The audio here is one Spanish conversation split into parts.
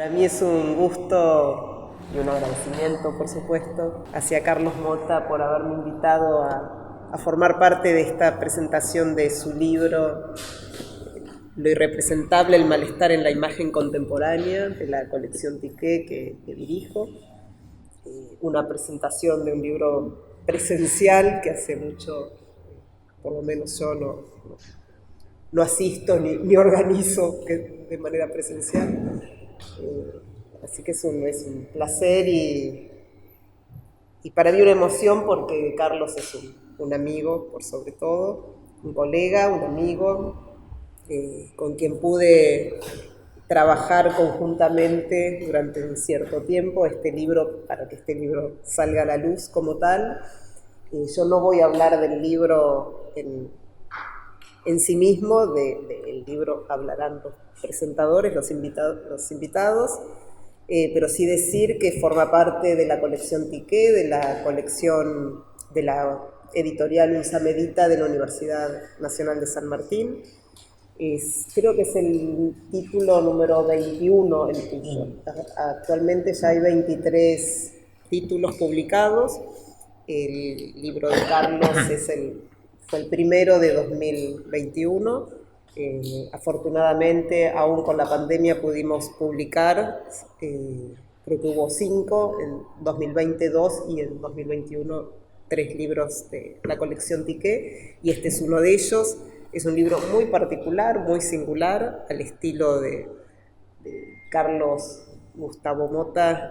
Para mí es un gusto y un agradecimiento, por supuesto, hacia Carlos Mota por haberme invitado a formar parte de esta presentación de su libro Lo irrepresentable, el malestar en la imagen contemporánea, de la colección Tiqué que dirijo. Una presentación de un libro presencial que hace mucho, por lo menos yo no asisto ni organizo de manera presencial. Así que es un placer y para mí una emoción, porque Carlos es un amigo, por sobre todo, un colega, un amigo, con quien pude trabajar conjuntamente durante un cierto tiempo para que este libro salga a la luz como tal. Yo no voy a hablar del libro en sí mismo, del libro hablarán los presentadores, los invitados, pero sí decir que forma parte de la colección Tiqué, de la colección de la editorial Unsamedita de la Universidad Nacional de San Martín. Creo que es el título número 21 el tuyo. Actualmente ya hay 23 títulos publicados. El libro de Carlos fue el primero de 2021. Afortunadamente, aún con la pandemia pudimos publicar, creo que hubo 5, en 2020 2 y en 2021 3 libros de la colección Tiqué, y este es uno de ellos. Es un libro muy particular, muy singular, al estilo de Carlos Gustavo Mota,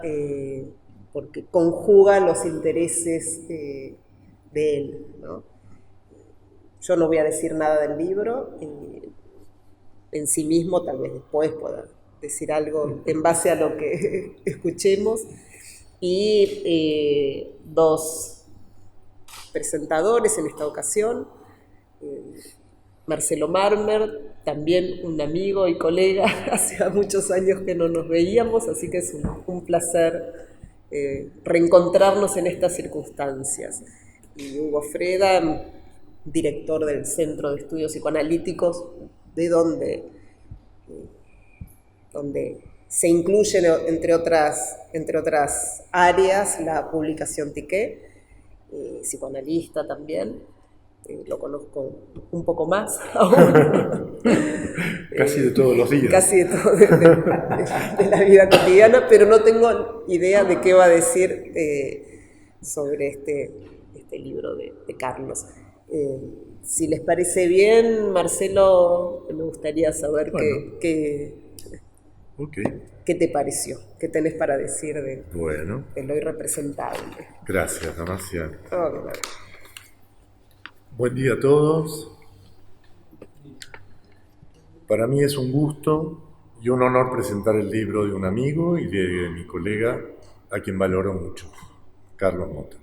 porque conjuga los intereses de él, ¿no? Yo no voy a decir nada del libro en sí mismo, tal vez después pueda decir algo en base a lo que escuchemos. Y 2 presentadores en esta ocasión, Marcelo Marmer, también un amigo y colega, hace muchos años que no nos veíamos, así que es un placer reencontrarnos en estas circunstancias. Y Hugo Freda, director del Centro de Estudios Psicoanalíticos, de donde se incluye, entre otras áreas, la publicación Tiqué, psicoanalista también. Lo conozco un poco más aún. Casi de todos los días. Casi de todo de la vida cotidiana, pero no tengo idea de qué va a decir sobre este libro de Carlos. Si les parece bien, Marcelo, me gustaría saber qué te pareció, qué tenés para decir de Lo irrepresentable. Gracias, Damasia. Claro. Buen día a todos. Para mí es un gusto y un honor presentar el libro de un amigo y de mi colega, a quien valoro mucho, Carlos Mota.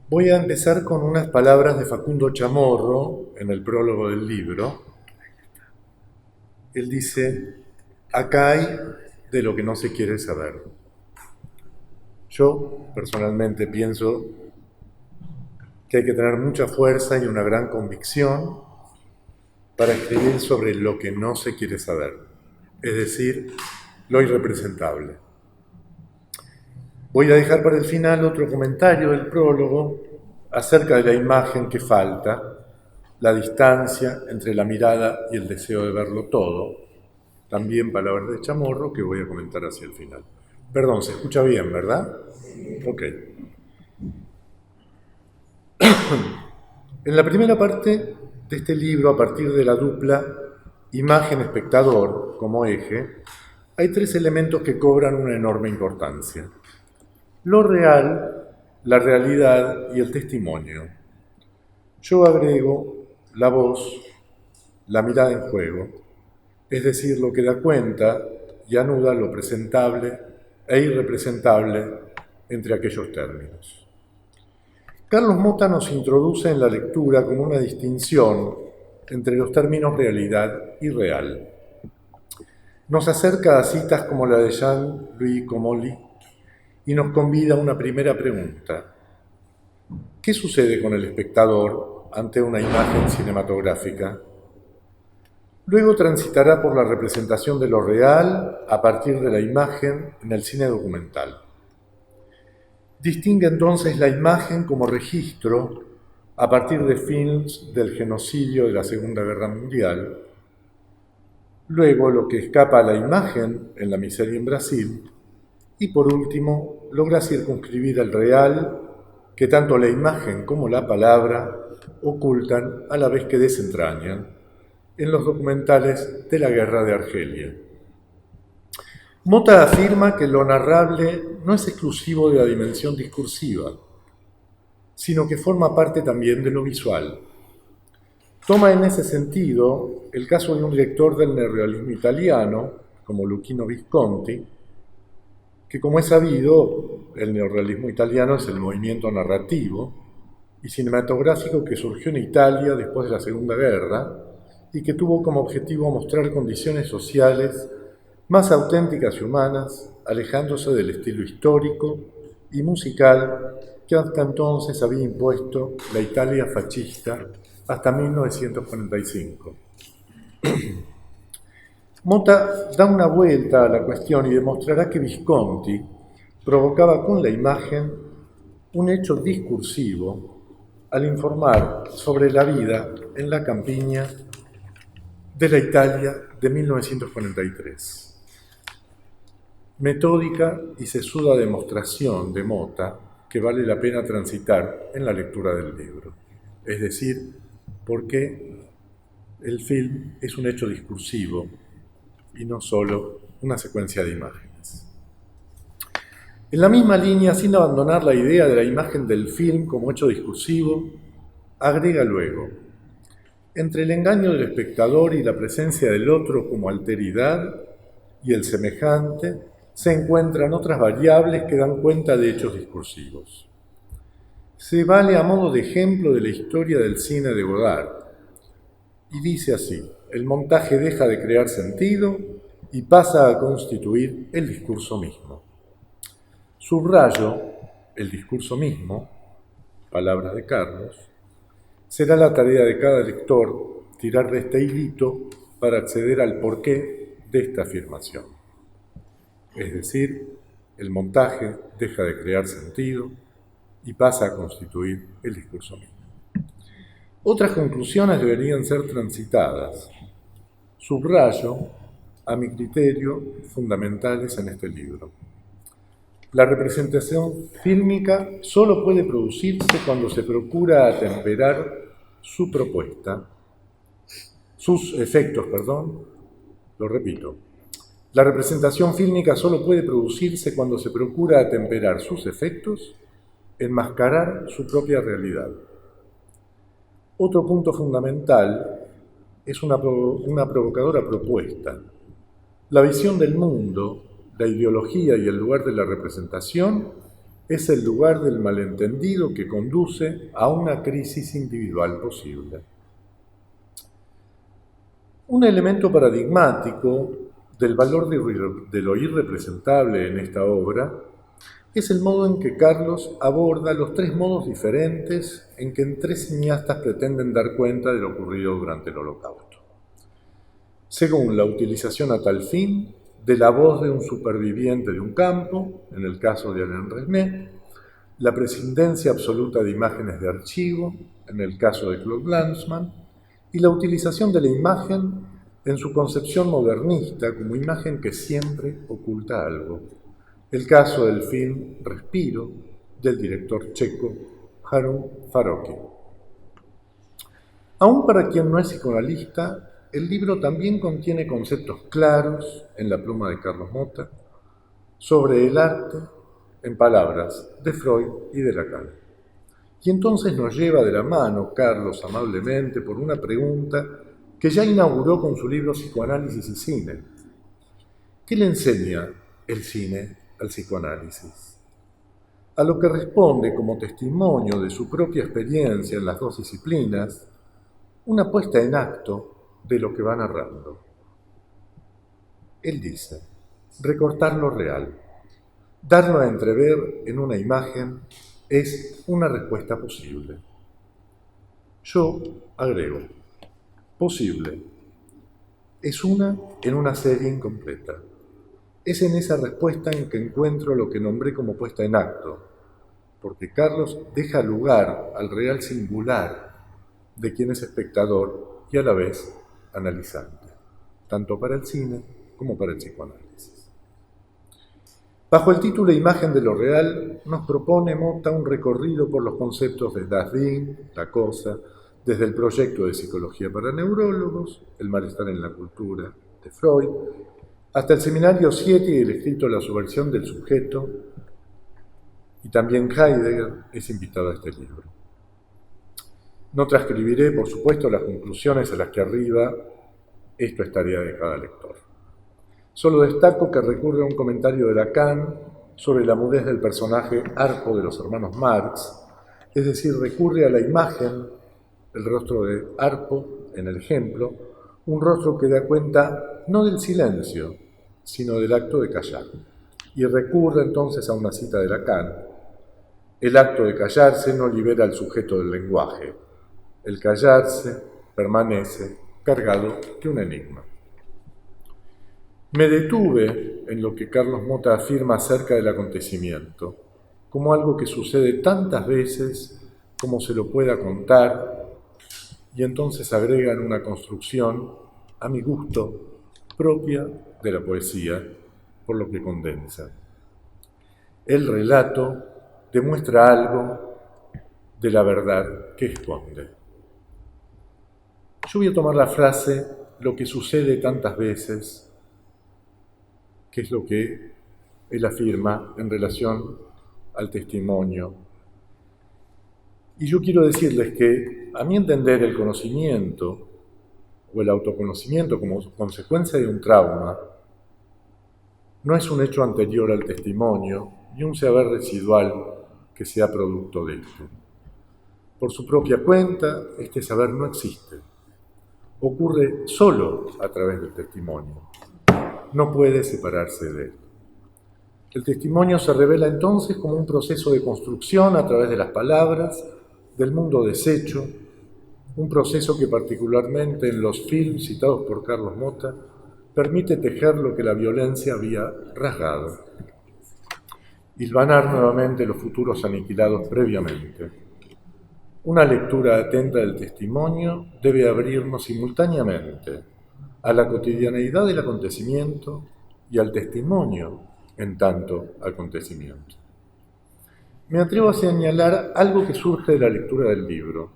Voy a empezar con unas palabras de Facundo Chamorro en el prólogo del libro. Él dice: acá hay de lo que no se quiere saber. Yo personalmente pienso que hay que tener mucha fuerza y una gran convicción para escribir sobre lo que no se quiere saber, es decir, lo irrepresentable. Voy a dejar para el final otro comentario del prólogo acerca de la imagen que falta, la distancia entre la mirada y el deseo de verlo todo, también palabras de Chamorro que voy a comentar hacia el final. Perdón, se escucha bien, ¿verdad? Ok. En la primera parte de este libro, a partir de la dupla imagen-espectador como eje, hay 3 elementos que cobran una enorme importancia: lo real, la realidad y el testimonio. Yo agrego la voz, la mirada en juego, es decir, lo que da cuenta y anuda lo presentable e irrepresentable entre aquellos términos. Carlos Mota nos introduce en la lectura con una distinción entre los términos realidad y real. Nos acerca a citas como la de Jean-Louis Comolli y nos convida a una primera pregunta: ¿qué sucede con el espectador ante una imagen cinematográfica? Luego transitará por la representación de lo real a partir de la imagen en el cine documental. Distingue entonces la imagen como registro a partir de films del genocidio de la Segunda Guerra Mundial, luego lo que escapa a la imagen en La miseria en Brasil, y por último logra circunscribir el real que tanto la imagen como la palabra ocultan a la vez que desentrañan en los documentales de la Guerra de Argelia. Motta afirma que lo narrable no es exclusivo de la dimensión discursiva, sino que forma parte también de lo visual. Toma en ese sentido el caso de un director del neorrealismo italiano, como Luchino Visconti, que como es sabido, el neorrealismo italiano es el movimiento narrativo y cinematográfico que surgió en Italia después de la Segunda Guerra y que tuvo como objetivo mostrar condiciones sociales más auténticas y humanas, alejándose del estilo histórico y musical que hasta entonces había impuesto la Italia fascista hasta 1945. Motta da una vuelta a la cuestión y demostrará que Visconti provocaba con la imagen un hecho discursivo al informar sobre la vida en la campiña de la Italia de 1943. Metódica y sesuda demostración de Motta que vale la pena transitar en la lectura del libro, es decir, porque el film es un hecho discursivo y no solo una secuencia de imágenes. En la misma línea, sin abandonar la idea de la imagen del film como hecho discursivo, agrega luego: entre el engaño del espectador y la presencia del otro como alteridad y el semejante, se encuentran otras variables que dan cuenta de hechos discursivos. Se vale a modo de ejemplo de la historia del cine de Godard y dice así: el montaje deja de crear sentido y pasa a constituir el discurso mismo. Subrayo, el discurso mismo, palabras de Carlos, será la tarea de cada lector tirar de este hilito para acceder al porqué de esta afirmación. Es decir, el montaje deja de crear sentido y pasa a constituir el discurso mismo. Otras conclusiones deberían ser transitadas. Subrayo, a mi criterio, fundamentales en este libro. La representación fílmica solo puede producirse cuando se procura atemperar sus efectos. Lo repito. La representación fílmica solo puede producirse cuando se procura atemperar sus efectos, enmascarar su propia realidad. Otro punto fundamental es una provocadora propuesta. La visión del mundo, la ideología y el lugar de la representación es el lugar del malentendido que conduce a una crisis individual posible. Un elemento paradigmático del valor de lo irrepresentable en esta obra es el modo en que Carlos aborda los tres modos diferentes en que tres cineastas pretenden dar cuenta de lo ocurrido durante el Holocausto. Según la utilización a tal fin de la voz de un superviviente de un campo, en el caso de Alain Resnais, la prescindencia absoluta de imágenes de archivo, en el caso de Claude Lanzmann, y la utilización de la imagen en su concepción modernista como imagen que siempre oculta algo. El caso del film Respiro, del director checo Harun Farocki. Aún para quien no es psicoanalista, el libro también contiene conceptos claros, en la pluma de Carlos Motta, sobre el arte, en palabras de Freud y de Lacan. Y entonces nos lleva de la mano, Carlos, amablemente, por una pregunta que ya inauguró con su libro Psicoanálisis y Cine. ¿Qué le enseña el cine al psicoanálisis? A lo que responde como testimonio de su propia experiencia en las dos disciplinas, una puesta en acto de lo que va narrando. Él dice: recortar lo real, darlo a entrever en una imagen es una respuesta posible. Yo agrego: posible, Es una en una serie incompleta. Es en esa respuesta en que encuentro lo que nombré como puesta en acto, porque Carlos deja lugar al real singular de quien es espectador y a la vez analizante, tanto para el cine como para el psicoanálisis. Bajo el título Imagen de lo real, nos propone Motta un recorrido por los conceptos de Das Ding, la cosa, desde el proyecto de psicología para neurólogos, el malestar en la cultura, de Freud, hasta el seminario 7 y el escrito La subversión del sujeto, y también Heidegger es invitado a este libro. No transcribiré, por supuesto, las conclusiones a las que arriba, esto es tarea de cada lector. Solo destaco que recurre a un comentario de Lacan sobre la mudez del personaje Harpo de los hermanos Marx, es decir, recurre a la imagen, el rostro de Harpo, en el ejemplo, un rostro que da cuenta no del silencio, sino del acto de callar. Y recurre entonces a una cita de Lacan: el acto de callarse no libera al sujeto del lenguaje. El callarse permanece cargado de un enigma. Me detuve en lo que Carlos Motta afirma acerca del acontecimiento, como algo que sucede tantas veces como se lo pueda contar, y entonces agrega en una construcción, a mi gusto, propia de la poesía, por lo que condensa. El relato demuestra algo de la verdad que esconde. Yo voy a tomar la frase "lo que sucede tantas veces", que es lo que él afirma en relación al testimonio. Y yo quiero decirles que, a mi entender, el conocimiento o el autoconocimiento como consecuencia de un trauma no es un hecho anterior al testimonio ni un saber residual que sea producto de esto. Por su propia cuenta, este saber no existe. Ocurre solo a través del testimonio. No puede separarse de él. El testimonio se revela entonces como un proceso de construcción a través de las palabras, del mundo deshecho, un proceso que particularmente en los films citados por Carlos Motta permite tejer lo que la violencia había rasgado, hilvanar nuevamente los futuros aniquilados previamente. Una lectura atenta del testimonio debe abrirnos simultáneamente a la cotidianeidad del acontecimiento y al testimonio en tanto acontecimiento. Me atrevo a señalar algo que surge de la lectura del libro.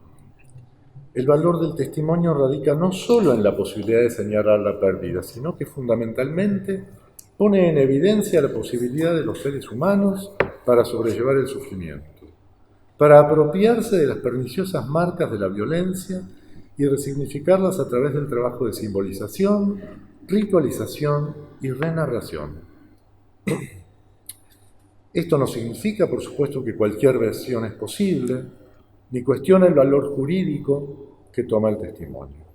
El valor del testimonio radica no solo en la posibilidad de señalar la pérdida, sino que fundamentalmente pone en evidencia la posibilidad de los seres humanos para sobrellevar el sufrimiento, para apropiarse de las perniciosas marcas de la violencia y resignificarlas a través del trabajo de simbolización, ritualización y renarración. Esto no significa, por supuesto, que cualquier versión es posible, ni cuestiona el valor jurídico que toma el testimonio.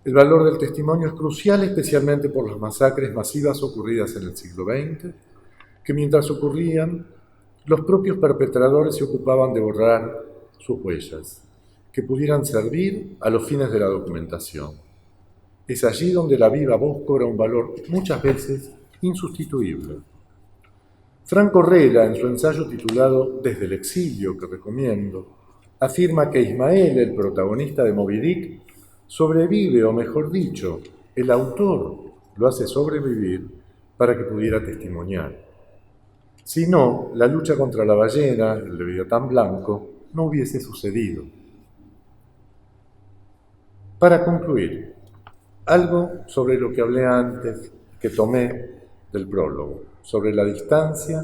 El valor del testimonio es crucial, especialmente por las masacres masivas ocurridas en el siglo XX, que mientras ocurrían, los propios perpetradores se ocupaban de borrar sus huellas, que pudieran servir a los fines de la documentación. Es allí donde la viva voz cobra un valor muchas veces insustituible. Franco Rela, en su ensayo titulado Desde el exilio, que recomiendo, afirma que Ismael, el protagonista de Moby Dick, sobrevive, o mejor dicho, el autor lo hace sobrevivir para que pudiera testimoniar. Si no, la lucha contra la ballena, el leviatán blanco, no hubiese sucedido. Para concluir, algo sobre lo que hablé antes, que tomé del prólogo, sobre la distancia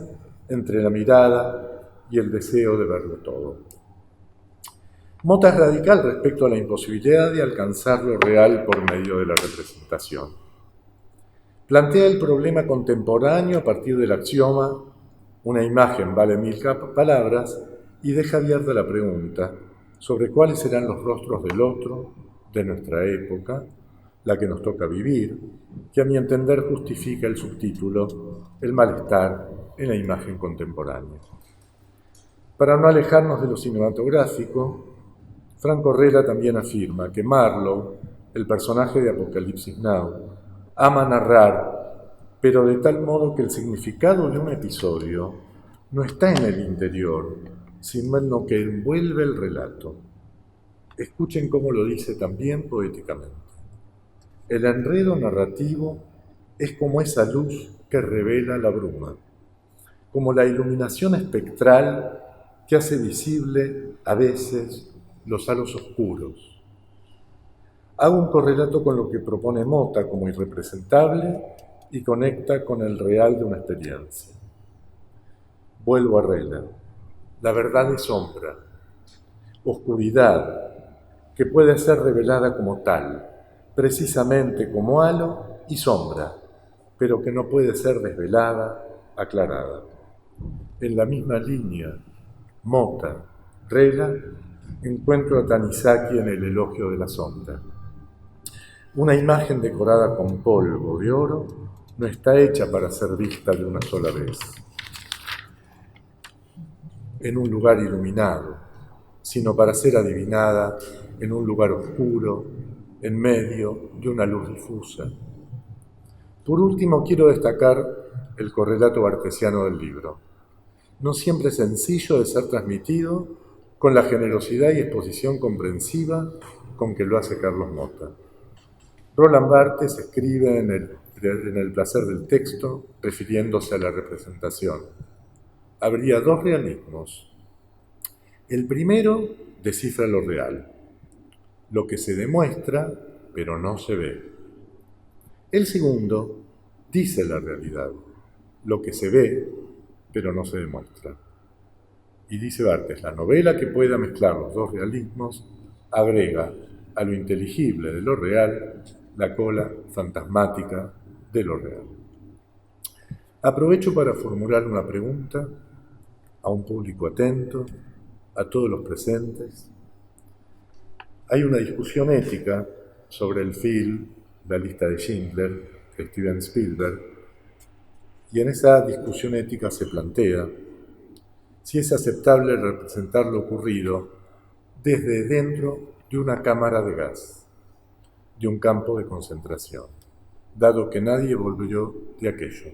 entre la mirada y el deseo de verlo todo. Motta es radical respecto a la imposibilidad de alcanzar lo real por medio de la representación. Plantea el problema contemporáneo a partir del axioma "una imagen vale 1000 palabras" y deja abierta la pregunta sobre cuáles serán los rostros del otro, de nuestra época, la que nos toca vivir, que a mi entender justifica el subtítulo "El malestar en la imagen contemporánea". Para no alejarnos de lo cinematográfico, Franco Rela también afirma que Marlowe, el personaje de Apocalipsis Now, ama narrar, pero de tal modo que el significado de un episodio no está en el interior, sino en lo que envuelve el relato. Escuchen cómo lo dice también poéticamente. El enredo narrativo es como esa luz que revela la bruma, como la iluminación espectral que hace visible a veces los halos oscuros. Hago un correlato con lo que propone Motta como irrepresentable y conecta con el real de una experiencia. Vuelvo a Rela. La verdad es sombra, oscuridad, que puede ser revelada como tal, precisamente como halo y sombra, pero que no puede ser desvelada, aclarada. En la misma línea, Motta, Rela, encuentro a Tanizaki en el elogio de la sombra. Una imagen decorada con polvo de oro no está hecha para ser vista de una sola vez, en un lugar iluminado, sino para ser adivinada en un lugar oscuro, en medio de una luz difusa. Por último, quiero destacar el correlato artesiano del libro, no siempre sencillo de ser transmitido con la generosidad y exposición comprensiva con que lo hace Carlos Motta. Roland Barthes escribe en el placer del texto, refiriéndose a la representación. Habría dos realismos. El primero descifra lo real, lo que se demuestra, pero no se ve. El segundo dice la realidad, lo que se ve, pero no se demuestra. Y dice Barthes, la novela que pueda mezclar los dos realismos agrega a lo inteligible de lo real la cola fantasmática de lo real. Aprovecho para formular una pregunta a un público atento, a todos los presentes. Hay una discusión ética sobre el film La lista de Schindler, de Steven Spielberg, y en esa discusión ética se plantea si es aceptable representar lo ocurrido desde dentro de una cámara de gas, de un campo de concentración, dado que nadie volvió de aquello.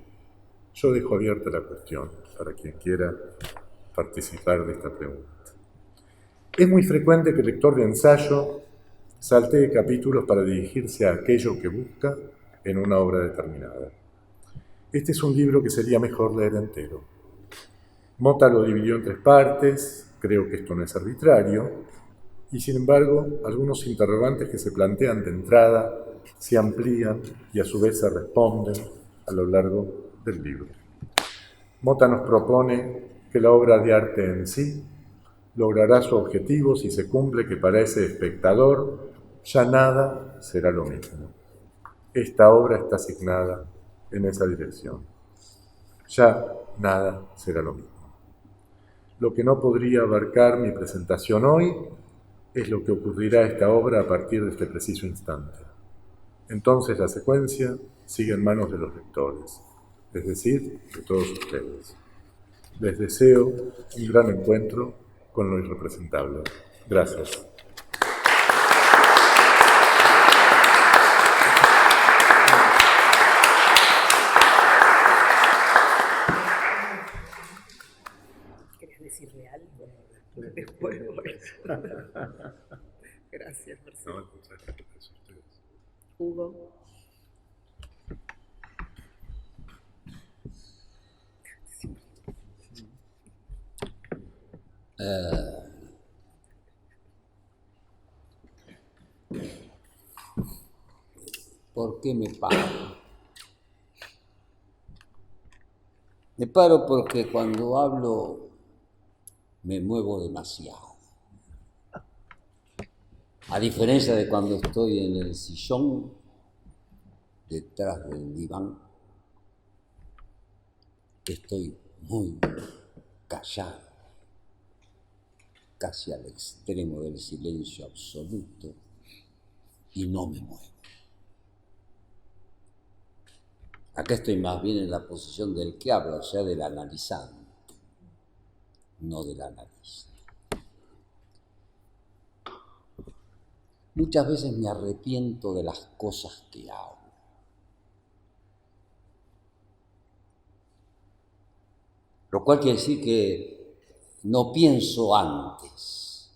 Yo dejo abierta la cuestión para quien quiera participar de esta pregunta. Es muy frecuente que el lector de ensayo saltee capítulos para dirigirse a aquello que busca en una obra determinada. Este es un libro que sería mejor leer entero. Motta lo dividió en 3 partes, creo que esto no es arbitrario, y sin embargo, algunos interrogantes que se plantean de entrada se amplían y a su vez se responden a lo largo del libro. Motta nos propone que la obra de arte en sí logrará su objetivo si se cumple que para ese espectador ya nada será lo mismo. Esta obra está asignada en esa dirección. Ya nada será lo mismo. Lo que no podría abarcar mi presentación hoy es lo que ocurrirá a esta obra a partir de este preciso instante. Entonces la secuencia sigue en manos de los lectores, es decir, de todos ustedes. Les deseo un gran encuentro con lo irrepresentable. Gracias. ¿Querías decir real? Después. Gracias, Marcelo. No, gracias a ustedes. Hugo. ¿Por qué me paro? Me paro porque cuando hablo me muevo demasiado. A diferencia de cuando estoy en el sillón, detrás del diván, estoy muy callado, casi al extremo del silencio absoluto, y no me muevo. Acá estoy más bien en la posición del que habla, o sea, del analizante, no del analista. muchas veces me arrepiento de las cosas que hago. Lo cual quiere decir que no pienso antes,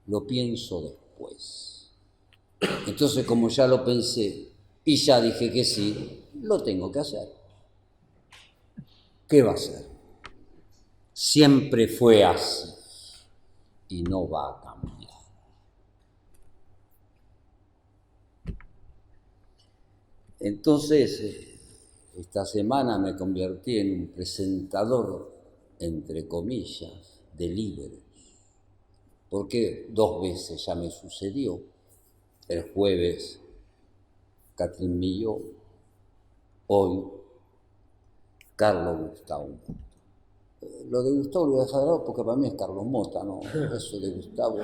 lo pienso después. Entonces, como ya lo pensé y ya dije que sí, lo tengo que hacer. ¿Qué va a ser? Siempre fue así y no va a cambiar. Entonces, esta semana me convertí en un presentador, entre comillas, de libros, porque 2 veces ya me sucedió. El jueves, Catherine Milló, hoy, Carlos Gustavo. Lo de Gustavo lo voy a dejar de lado porque para mí es Carlos Mota, ¿no? Eso de Gustavo,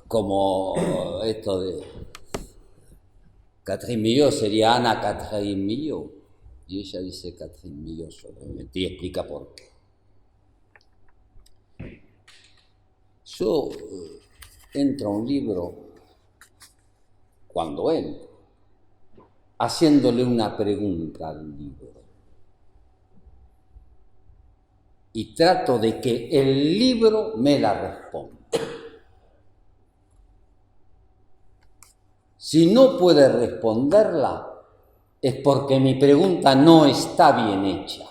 como esto de Catherine Milló sería Ana Catherine Milló, y ella dice Catherine Milló solamente, y explica por qué. Yo entro a un libro cuando entro, haciéndole una pregunta al libro. Y trato de que el libro me la responda. Si no puede responderla, es porque mi pregunta no está bien hecha.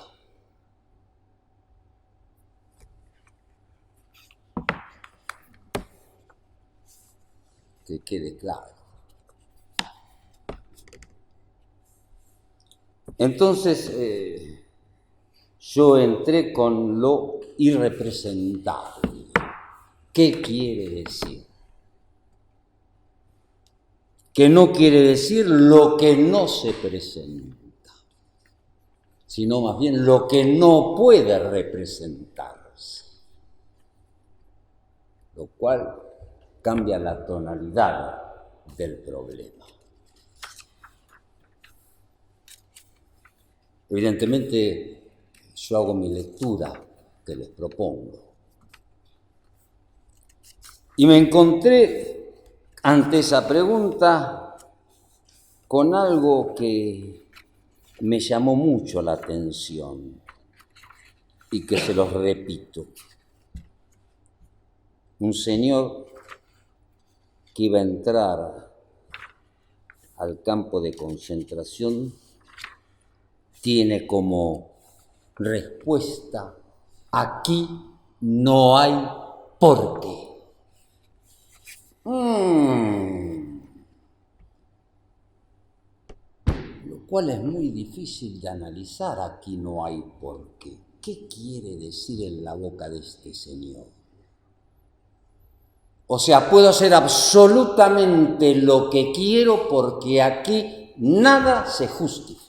Que quede claro. Entonces, yo entré con lo irrepresentable. ¿Qué quiere decir? Que no quiere decir lo que no se presenta, sino más bien lo que no puede representarse, lo cual cambia la tonalidad del problema. Evidentemente, yo hago mi lectura que les propongo. Y me encontré ante esa pregunta con algo que me llamó mucho la atención y que se los repito. Un señor que iba a entrar al campo de concentración tiene como respuesta: aquí no hay por qué. Lo cual es muy difícil de analizar. Aquí no hay por qué. ¿Qué quiere decir en la boca de este señor? O sea, puedo hacer absolutamente lo que quiero porque aquí nada se justifica.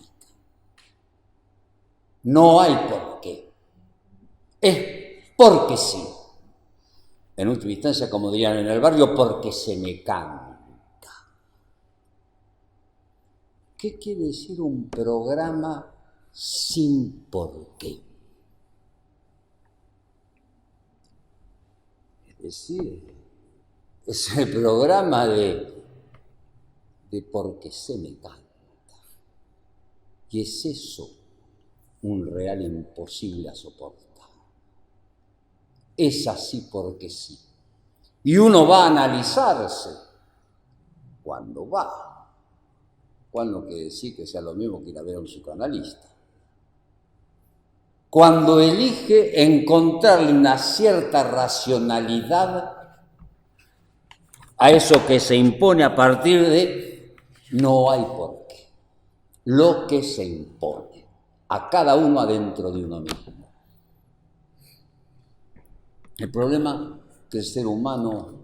No hay por qué. Es porque sí. En última instancia, como dirían en el barrio, porque se me canta. ¿Qué quiere decir un programa sin por qué? Es decir, es el programa de porque se me canta. Y es eso un real imposible a soportar. Es así porque sí. Y uno va a analizarse cuando va. Cuando quiere decir que sea lo mismo que ir a ver a un psicoanalista. Cuando elige encontrarle una cierta racionalidad a eso que se impone a partir de no hay por qué. Lo que se impone a cada uno adentro de uno mismo. El problema es que el ser humano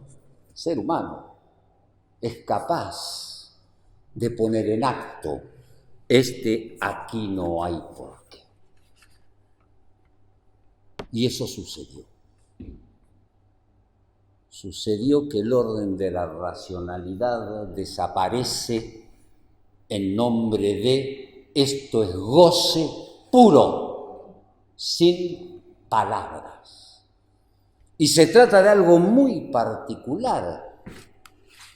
es capaz de poner en acto aquí no hay por qué. Y eso sucedió. Sucedió que el orden de la racionalidad desaparece en nombre de esto es goce puro, sin palabras. Y se trata de algo muy particular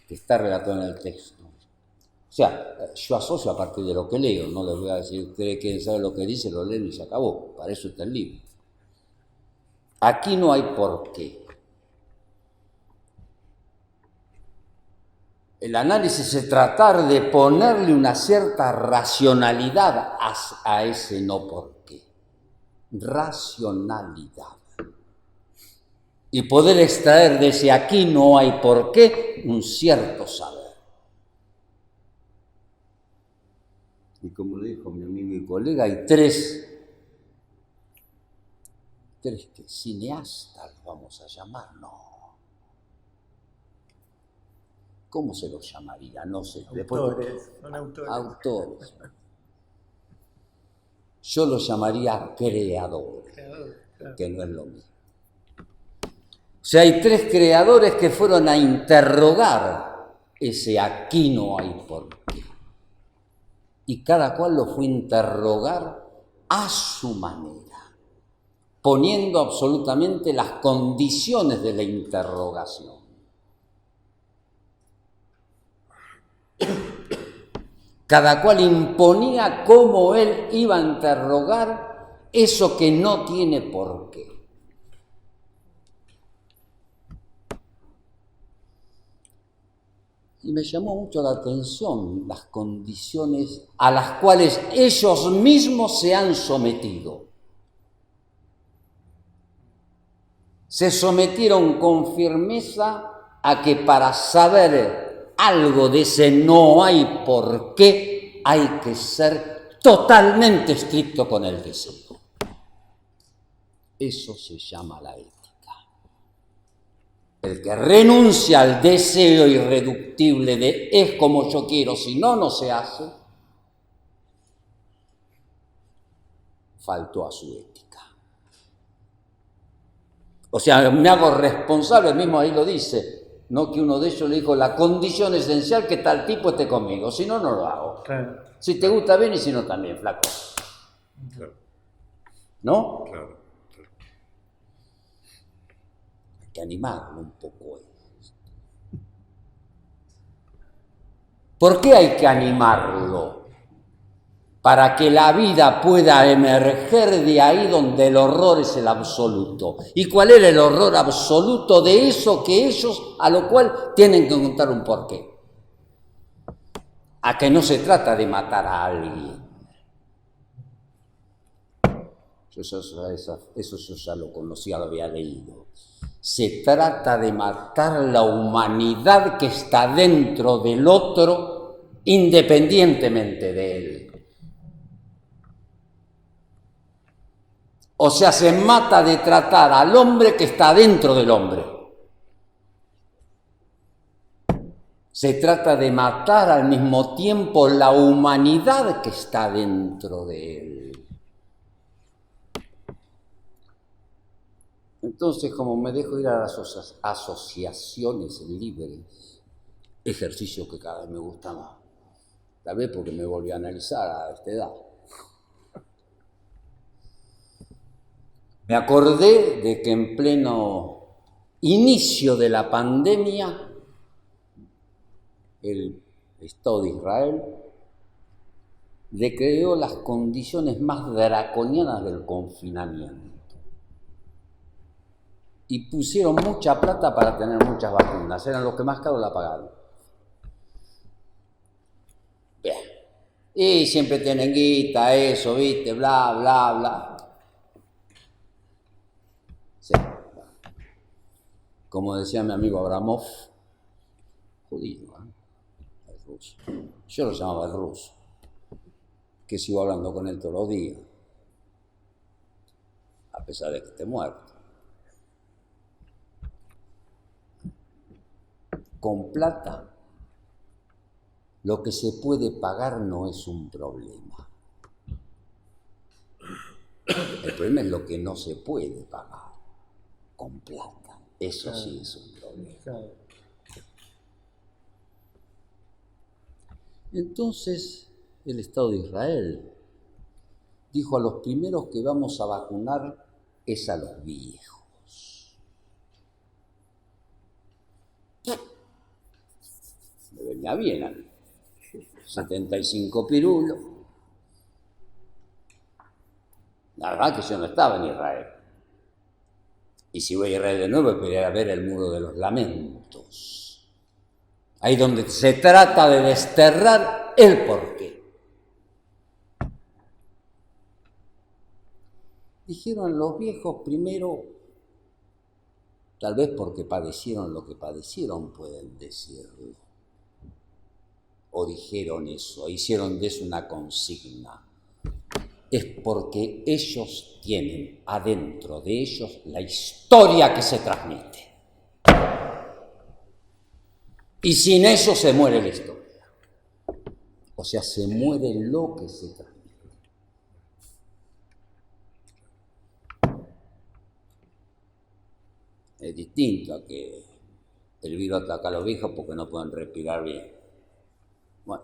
que está relatado en el texto. O sea, yo asocio a partir de lo que leo, no les voy a decir, ustedes quieren saber lo que dice, lo leen y se acabó, para eso está el libro. Aquí no hay por qué. El análisis es tratar de ponerle una cierta racionalidad a ese no por qué. Racionalidad. Y poder extraer de ese aquí no hay por qué un cierto saber. Y como le dijo mi amigo y colega, hay tres cineastas, vamos a llamar, no. ¿Cómo se los llamaría? No sé. Autores, son autores. Autores. Yo los llamaría creadores, Claro. que no es lo mismo. O sea, hay tres creadores que fueron a interrogar ese aquí no hay por qué. Y cada cual lo fue a interrogar a su manera, poniendo absolutamente las condiciones de la interrogación. Cada cual imponía cómo él iba a interrogar eso que no tiene por qué. Y me llamó mucho la atención las condiciones a las cuales ellos mismos se han sometido. Se sometieron con firmeza a que para saber algo de ese no hay por qué, hay que ser totalmente estricto con el deseo. Eso se llama la ética. El que renuncia al deseo irreductible de es como yo quiero, si no, no se hace, faltó a su ética. O sea, me hago responsable, mismo ahí lo dice, no que uno de ellos le dijo, la condición esencial que tal tipo esté conmigo, si no, no lo hago. Claro. Si te gusta bien y si no también, flaco. Claro. ¿No? Claro. Hay que animarlo un poco. ¿Por qué hay que animarlo? Para que la vida pueda emerger de ahí donde el horror es el absoluto. ¿Y cuál era el horror absoluto de eso que ellos, a lo cual tienen que encontrar un porqué? A que no se trata de matar a alguien. Eso yo ya lo conocía, lo había leído. Se trata de matar la humanidad que está dentro del otro, independientemente de él. O sea, se mata de tratar al hombre que está dentro del hombre. Se trata de matar al mismo tiempo la humanidad que está dentro de él. Entonces, como me dejo ir a las asociaciones libres, ejercicio que cada vez me gusta más, tal vez porque me volví a analizar a esta edad, me acordé de que en pleno inicio de la pandemia, el Estado de Israel decreó las condiciones más draconianas del confinamiento. Y pusieron mucha plata para tener muchas vacunas, eran los que más caro la pagaron. Bien. Y siempre tienen guita, eso, viste, bla, bla, bla. Sí. Como decía mi amigo Abramov, judío, ¿eh? El ruso. Yo lo llamaba el ruso, que sigo hablando con él todos los días, a pesar de que esté muerto. Con plata, lo que se puede pagar no es un problema. El problema es lo que no se puede pagar con plata. Eso sí es un problema. Entonces, el Estado de Israel dijo: a los primeros que vamos a vacunar es a los viejos. Me venía bien a mí. 75 pirulos. La verdad que yo no estaba en Israel. Y si voy a Israel de nuevo, quería ver el Muro de los Lamentos. Ahí donde se trata de desterrar el porqué. Dijeron los viejos primero, tal vez porque padecieron lo que padecieron, pueden decirlo. O dijeron eso, hicieron de eso una consigna. Es porque ellos tienen adentro de ellos la historia que se transmite. Y sin eso se muere la historia. O sea, se muere lo que se transmite. Es distinto a que el virus ataca a los viejos porque no pueden respirar bien. Bueno,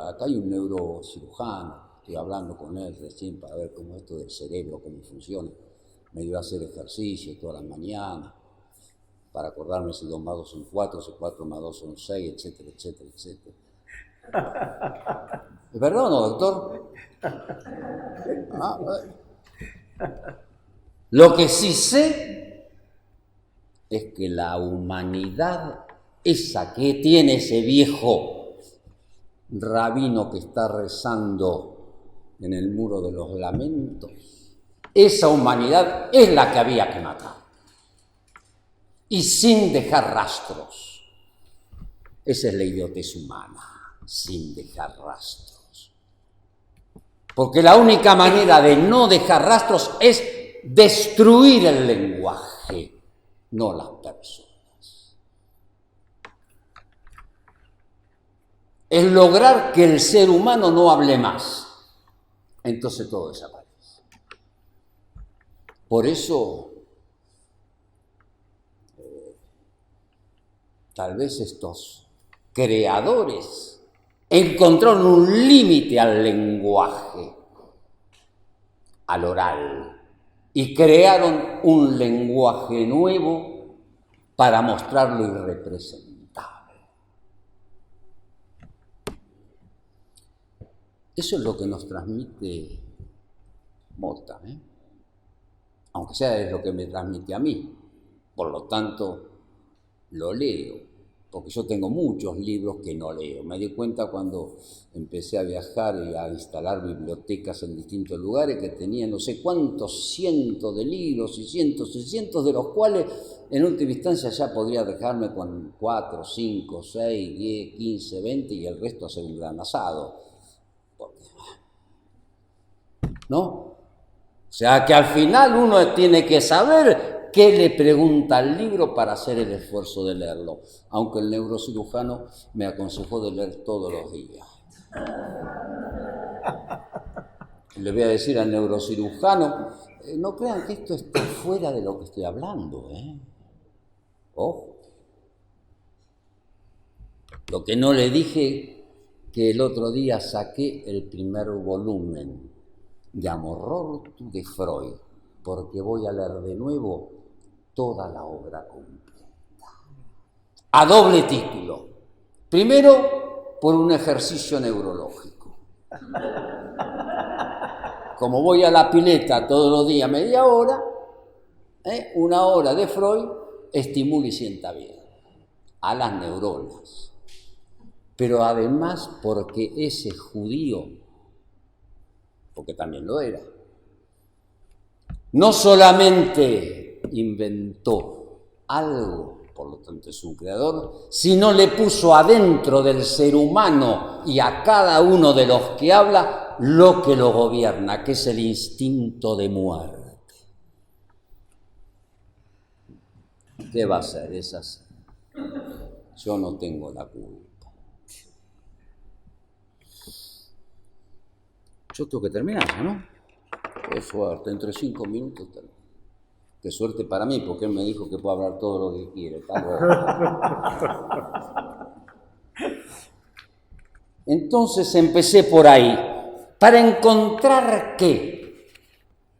acá hay un neurocirujano, estoy hablando con él recién para ver cómo esto del cerebro, cómo funciona. Me dio a hacer ejercicio todas las mañanas, para acordarme si 2 más 2 son 4, si 4 más 2 son 6, etcétera, etcétera, etcétera. ¿Es verdad o no, doctor? Lo que sí sé es que la humanidad, esa que tiene ese viejo rabino que está rezando en el Muro de los Lamentos, esa humanidad es la que había que matar. Y sin dejar rastros. Esa es la idiotez humana, sin dejar rastros. Porque la única manera de no dejar rastros es destruir el lenguaje, no las personas. Es lograr que el ser humano no hable más. Entonces todo desaparece. Por eso, tal vez estos creadores encontraron un límite al lenguaje, al oral, y crearon un lenguaje nuevo para mostrar lo irrepresentable. Eso es lo que nos transmite Mota, aunque sea es lo que me transmite a mí. Por lo tanto, lo leo, porque yo tengo muchos libros que no leo. Me di cuenta cuando empecé a viajar y a instalar bibliotecas en distintos lugares que tenía no sé cuántos cientos de libros y cientos de los cuales en última instancia ya podría dejarme con 4, 5, 6, 10, 15, 20 y el resto hacer un gran asado. ¿No? O sea que al final uno tiene que saber qué le pregunta al libro para hacer el esfuerzo de leerlo, aunque el neurocirujano me aconsejó de leer todos los días. Le voy a decir al neurocirujano, no crean que esto está fuera de lo que estoy hablando, Ojo. Lo que no le dije, que el otro día saqué el primer volumen de Amorortu de Freud, porque voy a leer de nuevo toda la obra completa. A doble título. Primero, por un ejercicio neurológico. Como voy a la pileta todos los días media hora, 1 hora de Freud, estimula y sienta bien a las neuronas. Pero además porque ese judío, porque también lo era, no solamente inventó algo, por lo tanto es un creador, sino le puso adentro del ser humano y a cada uno de los que habla lo que lo gobierna, que es el instinto de muerte. ¿Qué va a hacer? Es así. Yo no tengo la culpa. Yo tengo que terminar, ¿no? Qué suerte, entre 5 minutos termino. Qué suerte para mí, porque él me dijo que puedo hablar todo lo que quiere. Entonces empecé por ahí. ¿Para encontrar qué?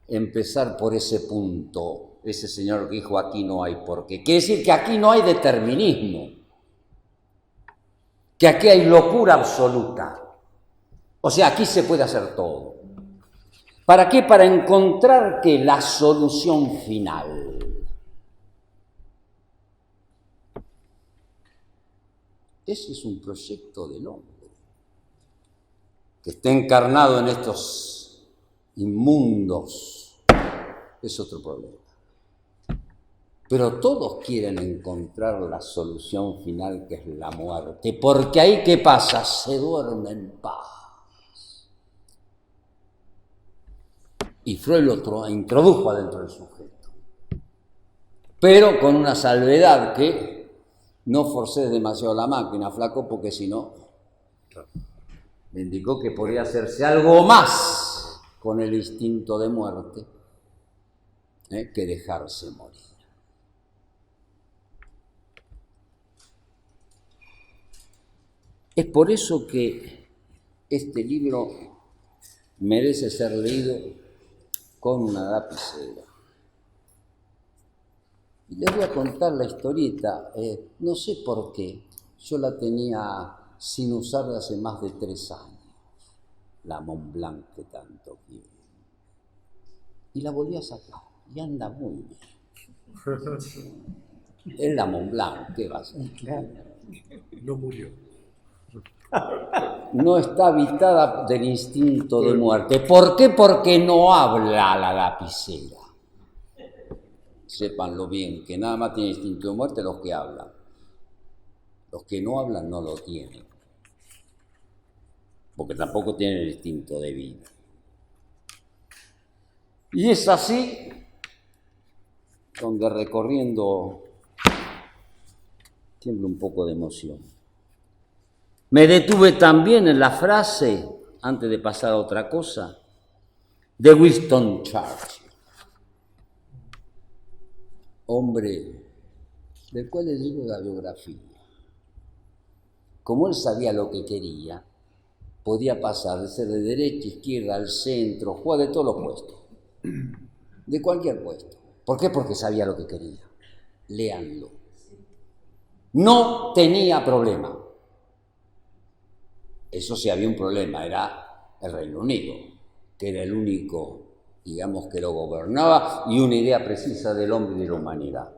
Empezar por ese punto. ese señor que dijo aquí no hay por qué. Quiere decir que aquí no hay determinismo, que aquí hay locura absoluta. O sea, aquí se puede hacer todo. ¿Para qué? Para encontrar que la solución final. Ese es un proyecto del hombre, que esté encarnado en estos inmundos, es otro problema. Pero todos quieren encontrar la solución final, que es la muerte, porque ahí, ¿qué pasa? Se duerme en paz. Y Freud lo introdujo adentro del sujeto, pero con una salvedad, que no forcés demasiado la máquina, flaco, porque si no, me indicó que podría hacerse algo más con el instinto de muerte que dejarse morir. Es por eso que este libro merece ser leído con una lapicera. Y les voy a contar la historieta. No sé por qué. Yo la tenía sin usar de hace más de 3 años. La Mont Blanc que tanto quiero. Y la volví a sacar. Y anda muy bien. Es la Mont Blanc. ¿Qué va a ser? No murió. No está habitada del instinto de muerte. ¿Por qué? Porque no habla la lapicera. Sépanlo bien, que nada más tiene instinto de muerte los que hablan. Los que no hablan no lo tienen. Porque tampoco tienen el instinto de vida. Y es así donde, recorriendo, tiembla un poco de emoción. Me detuve también en la frase, antes de pasar a otra cosa, de Winston Churchill. Hombre del cual le digo la biografía. Como él sabía lo que quería, podía pasar de ser de derecha, izquierda, al centro, jugar de todos los puestos, de cualquier puesto. ¿Por qué? Porque sabía lo que quería. Léanlo. No tenía problema. Eso sí, había un problema, era el Reino Unido, que era el único, digamos, que lo gobernaba, y una idea precisa del hombre y de la humanidad.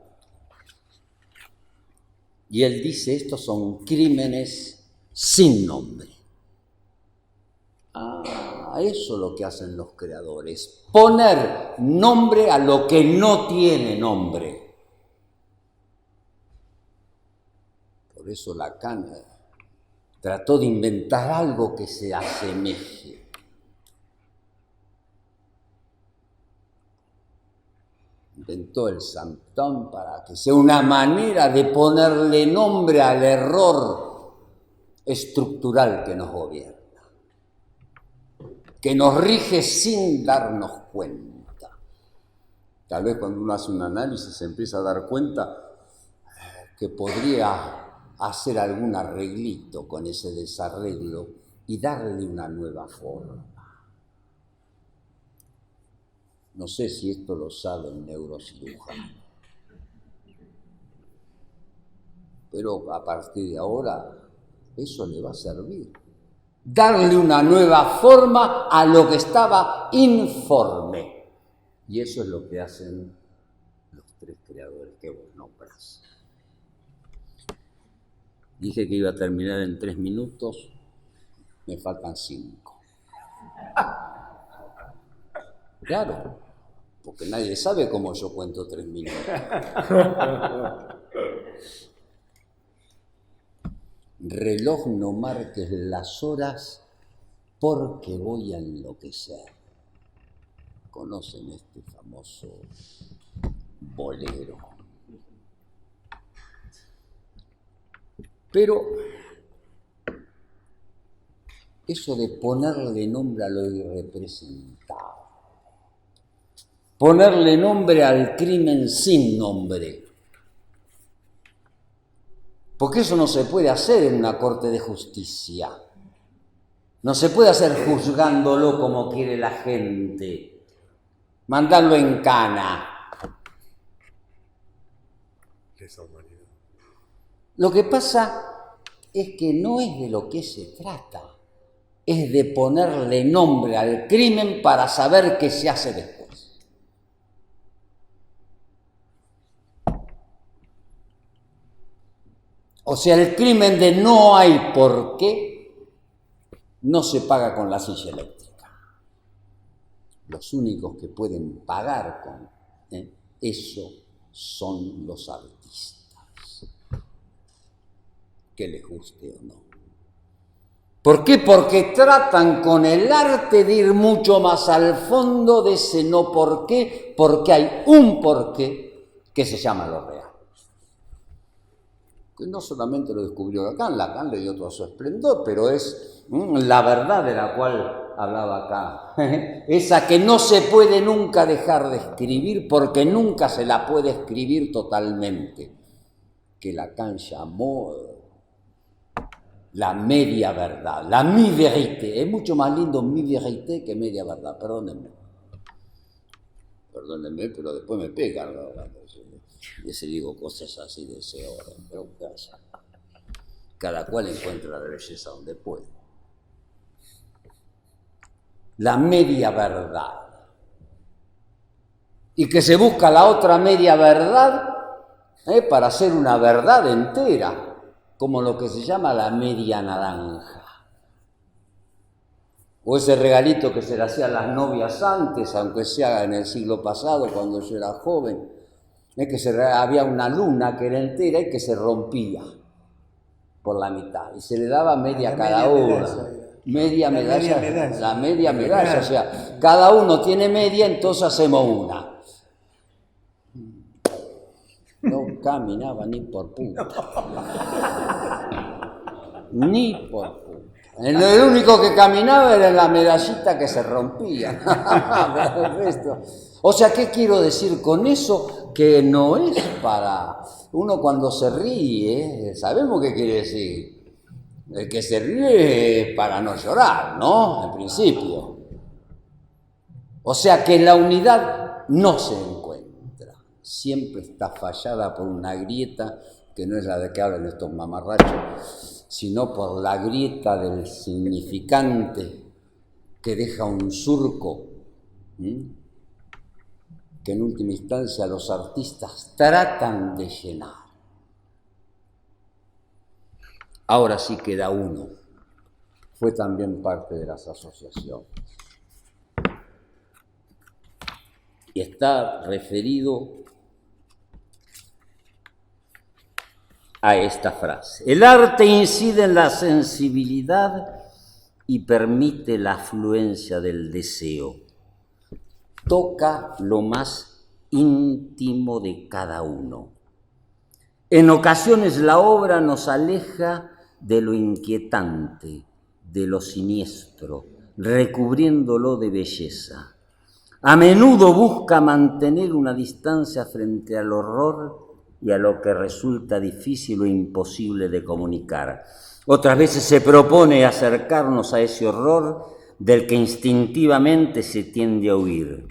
Y él dice, estos son crímenes sin nombre. Eso es lo que hacen los creadores, poner nombre a lo que no tiene nombre. Por eso Lacan trató de inventar algo que se asemeje. Inventó el Sampton para que sea una manera de ponerle nombre al error estructural que nos gobierna, que nos rige sin darnos cuenta. Tal vez cuando uno hace un análisis se empieza a dar cuenta que podría hacer algún arreglito con ese desarreglo y darle una nueva forma. No sé si esto lo sabe el neurocirujano, pero a partir de ahora eso le va a servir. Darle una nueva forma a lo que estaba informe. Y eso es lo que hacen los 3 creadores que vos nombrás. Dije que iba a terminar en 3 minutos, me faltan 5. Claro, porque nadie sabe cómo yo cuento 3 minutos. Reloj, no marques las horas porque voy a enloquecer. ¿Conocen este famoso bolero? Pero eso de ponerle nombre a lo irrepresentado, ponerle nombre al crimen sin nombre, porque eso no se puede hacer en una corte de justicia, no se puede hacer juzgándolo como quiere la gente, mandarlo en cana, Lo que pasa es que no es de lo que se trata, es de ponerle nombre al crimen para saber qué se hace después. O sea, el crimen de no hay por qué no se paga con la silla eléctrica. Los únicos que pueden pagar con eso son los artistas, que les guste o no. ¿Por qué? Porque tratan con el arte de ir mucho más al fondo de ese no por qué, porque hay un por qué que se llama lo real. Que no solamente lo descubrió Lacan le dio todo su esplendor, pero es la verdad de la cual hablaba acá, esa que no se puede nunca dejar de escribir porque nunca se la puede escribir totalmente, que Lacan llamó la media verdad, la mi-vérité. Es mucho más lindo mi-vérité que media verdad, perdónenme, pero después me pegan, ¿no? Y se digo cosas así de ese orden, pero cada cual encuentra la belleza donde puede. La media verdad. Y que se busca la otra media verdad para hacer una verdad entera, como lo que se llama la media naranja. O ese regalito que se le hacía a las novias antes, aunque sea en el siglo pasado, cuando yo era joven, había una luna que era entera y que se rompía por la mitad, y se le daba media a cada uno. Media medalla, la media medalla, o sea, cada uno tiene media, entonces hacemos una. No caminaba ni por puta. Ni por puta. El único que caminaba era la medallita que se rompía. O sea, ¿qué quiero decir con eso? Que no es para... Uno cuando se ríe, sabemos qué quiere decir. El que se ríe es para no llorar, ¿no? En principio. O sea que la unidad no se encuentra. Siempre está fallada por una grieta que no es la de que hablan estos mamarrachos, sino por la grieta del significante que deja un surco, que en última instancia los artistas tratan de llenar. Ahora sí queda uno. Fue también parte de las asociaciones. Y está referido a esta frase. El arte incide en la sensibilidad y permite la afluencia del deseo. Toca lo más íntimo de cada uno. En ocasiones la obra nos aleja de lo inquietante, de lo siniestro, recubriéndolo de belleza. A menudo busca mantener una distancia frente al horror y a lo que resulta difícil o imposible de comunicar. Otras veces se propone acercarnos a ese horror del que instintivamente se tiende a huir,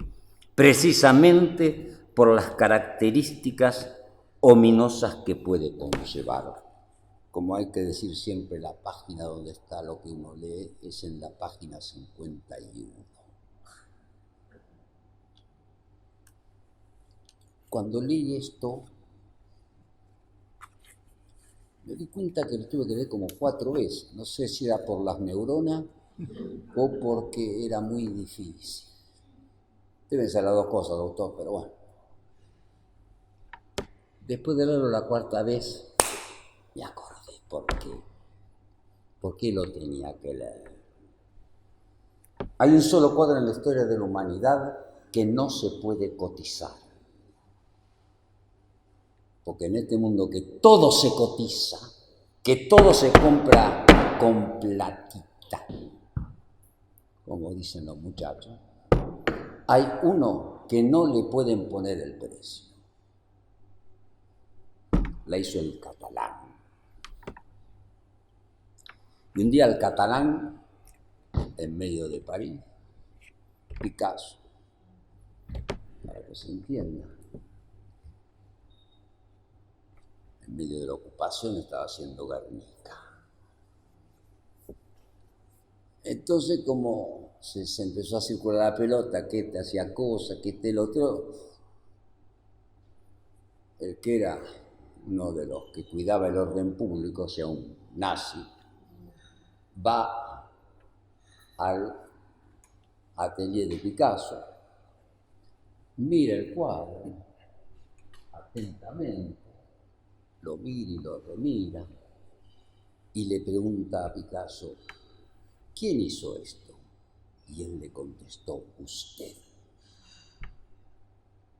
precisamente por las características ominosas que puede conllevar. Como hay que decir siempre, la página donde está lo que uno lee es en la página 51. Cuando leí esto, me di cuenta que lo tuve que leer como 4 veces. No sé si era por las neuronas o porque era muy difícil. Deben ser las dos cosas, doctor, pero bueno. Después de leerlo la 4ª vez, me acordé por qué lo tenía que leer. Hay un solo cuadro en la historia de la humanidad que no se puede cotizar. Porque en este mundo que todo se cotiza, que todo se compra con platita, como dicen los muchachos, hay uno que no le pueden poner el precio. La hizo el catalán. Y un día el catalán, en medio de París, Picasso, para que se entienda, en medio de la ocupación, estaba haciendo Guernica. Entonces, como se empezó a circular la pelota, que este hacía cosas, que este el otro, el que era uno de los que cuidaba el orden público, o sea, un nazi, va al atelier de Picasso, mira el cuadro atentamente, lo mira y lo remira, y le pregunta a Picasso, ¿quién hizo esto? Y él le contestó, usted.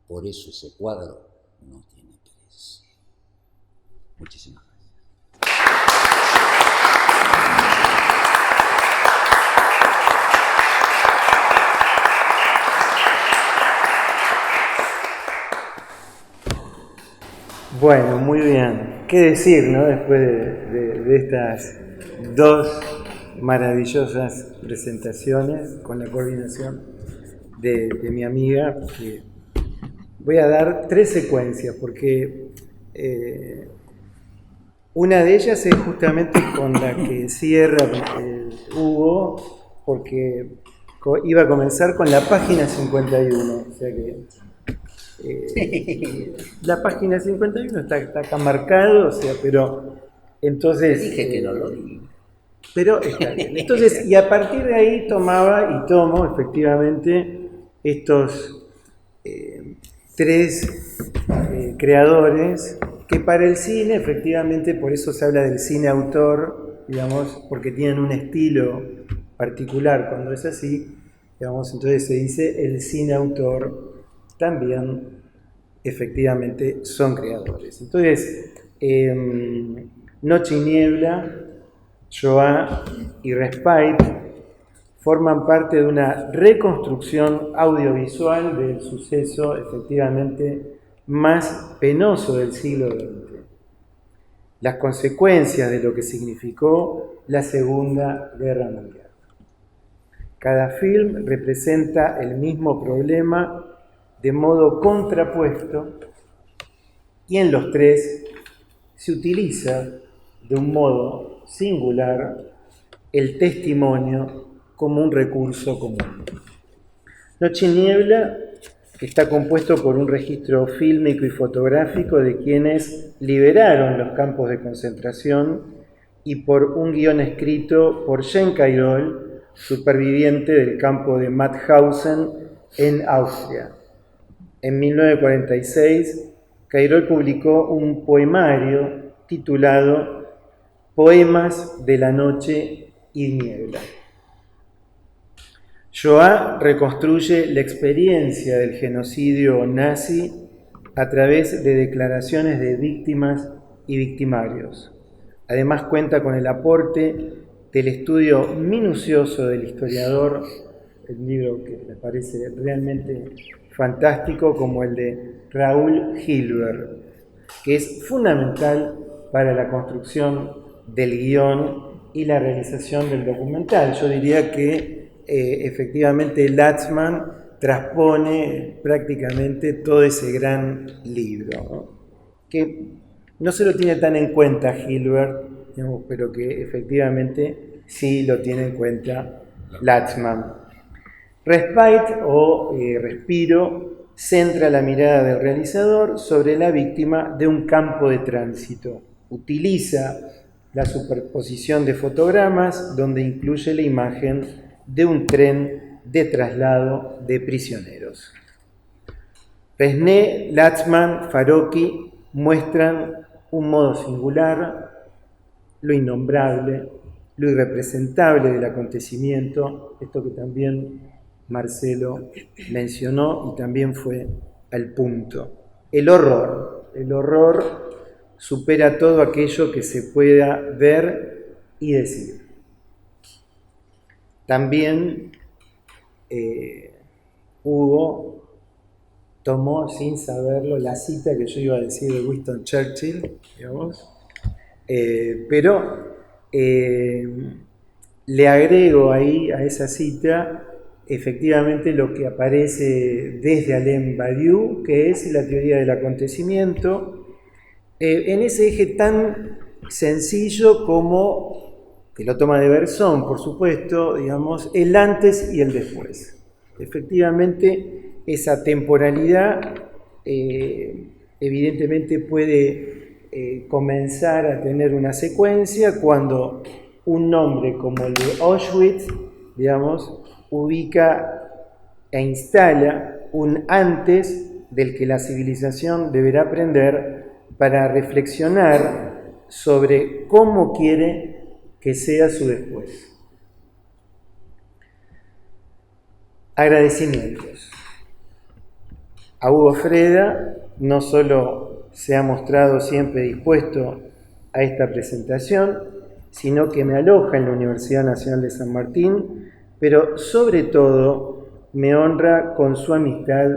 Por eso ese cuadro no tiene precio. Muchísimas gracias. Bueno, muy bien. ¿Qué decir, no? Después de estas dos maravillosas presentaciones con la coordinación de mi amiga, que voy a dar 3 secuencias, porque una de ellas es justamente con la que cierra Hugo, porque iba a comenzar con la página 51, o sea que la página 51 está acá marcado, o sea, pero entonces... Dije que no lo diga. Pero está bien. Entonces, y a partir de ahí tomaba y tomo efectivamente estos 3 creadores que para el cine, efectivamente, por eso se habla del cine autor, digamos, porque tienen un estilo particular cuando es así, digamos, entonces se dice el cine autor también efectivamente son creadores. Entonces, Noche y Niebla, Shoah y Respite forman parte de una reconstrucción audiovisual del suceso efectivamente más penoso del siglo XX. Las consecuencias de lo que significó la Segunda Guerra Mundial. Cada film representa el mismo problema de modo contrapuesto y en los 3 se utiliza de un modo singular el testimonio como un recurso común. Noche y Niebla está compuesto por un registro fílmico y fotográfico de quienes liberaron los campos de concentración y por un guión escrito por Jean Cairol, superviviente del campo de Mauthausen en Austria. En 1946, Cairol publicó un poemario titulado Poemas de la Noche y Niebla. Shoah reconstruye la experiencia del genocidio nazi a través de declaraciones de víctimas y victimarios. Además cuenta con el aporte del estudio minucioso del historiador, el libro que me parece realmente fantástico, como el de Raúl Hilbert, que es fundamental para la construcción del guión y la realización del documental. Yo diría que efectivamente Latzman transpone prácticamente todo ese gran libro, ¿no? Que no se lo tiene tan en cuenta Hilbert, digamos, pero que efectivamente sí lo tiene en cuenta Latzman. Respite o Respiro centra la mirada del realizador sobre la víctima de un campo de tránsito. Utiliza la superposición de fotogramas donde incluye la imagen de un tren de traslado de prisioneros. Resnais, Latzman, Farocki muestran un modo singular, lo innombrable, lo irrepresentable del acontecimiento, esto que también Marcelo mencionó y también fue al punto. El horror supera todo aquello que se pueda ver y decir. También Hugo tomó, sin saberlo, la cita que yo iba a decir de Winston Churchill, digamos, pero le agrego ahí a esa cita efectivamente lo que aparece desde Alain Badiou, que es la teoría del acontecimiento, en ese eje tan sencillo como, que lo toma de Berzón, por supuesto, digamos, el antes y el después. Efectivamente, esa temporalidad evidentemente puede comenzar a tener una secuencia cuando un nombre como el de Auschwitz, digamos, ubica e instala un antes del que la civilización deberá aprender para reflexionar sobre cómo quiere que sea su después. Agradecimientos. A Hugo Freda no solo se ha mostrado siempre dispuesto a esta presentación, sino que me aloja en la Universidad Nacional de San Martín, pero sobre todo me honra con su amistad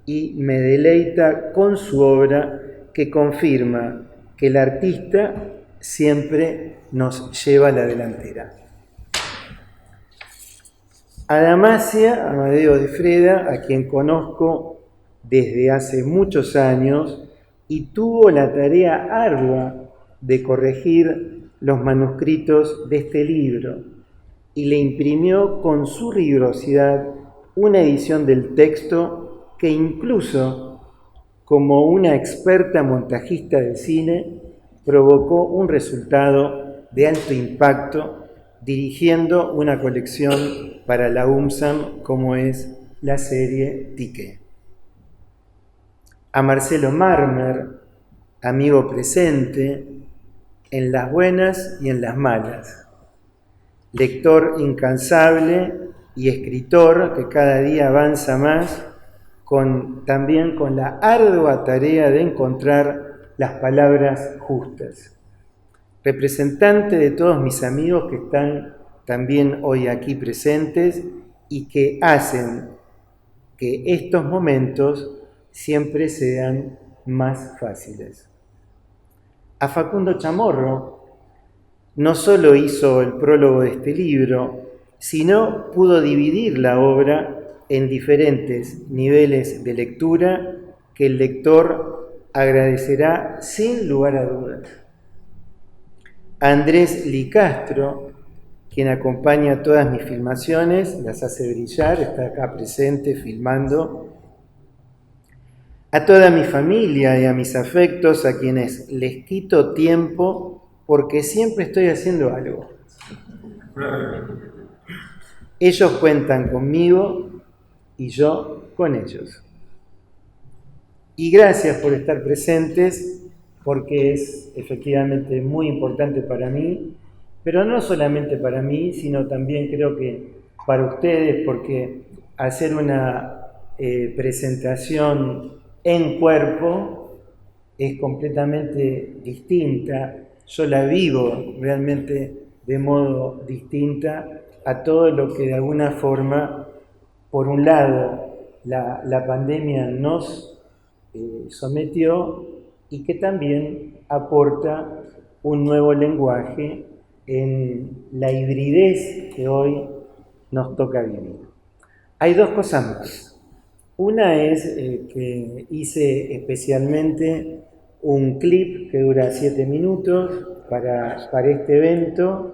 y me deleita con su obra, que confirma que el artista siempre nos lleva a la delantera. A Damasia Amadeo de Freda, a quien conozco desde hace muchos años y tuvo la tarea ardua de corregir los manuscritos de este libro y le imprimió con su rigurosidad una edición del texto que incluso, como una experta montajista de cine, provocó un resultado de alto impacto dirigiendo una colección para la UMSAM como es la serie Tique. A Marcelo Marmer, amigo presente en las buenas y en las malas, lector incansable y escritor que cada día avanza más, también con la ardua tarea de encontrar las palabras justas. Representante de todos mis amigos que están también hoy aquí presentes y que hacen que estos momentos siempre sean más fáciles. A Facundo Chamorro no solo hizo el prólogo de este libro, sino pudo dividir la obra en diferentes niveles de lectura que el lector agradecerá sin lugar a dudas. A Andrés Licastro, quien acompaña todas mis filmaciones, las hace brillar, está acá presente filmando. A toda mi familia y a mis afectos, a quienes les quito tiempo porque siempre estoy haciendo algo. Ellos cuentan conmigo y yo con ellos. Y gracias por estar presentes, porque es efectivamente muy importante para mí, pero no solamente para mí, sino también creo que para ustedes, porque hacer una presentación en cuerpo es completamente distinta. Yo la vivo realmente de modo distinta a todo lo que de alguna forma, por un lado, la pandemia nos sometió y que también aporta un nuevo lenguaje en la hibridez que hoy nos toca vivir. Hay dos cosas más. Una es que hice especialmente un clip que dura 7 minutos para este evento.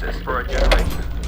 crisis for a generation.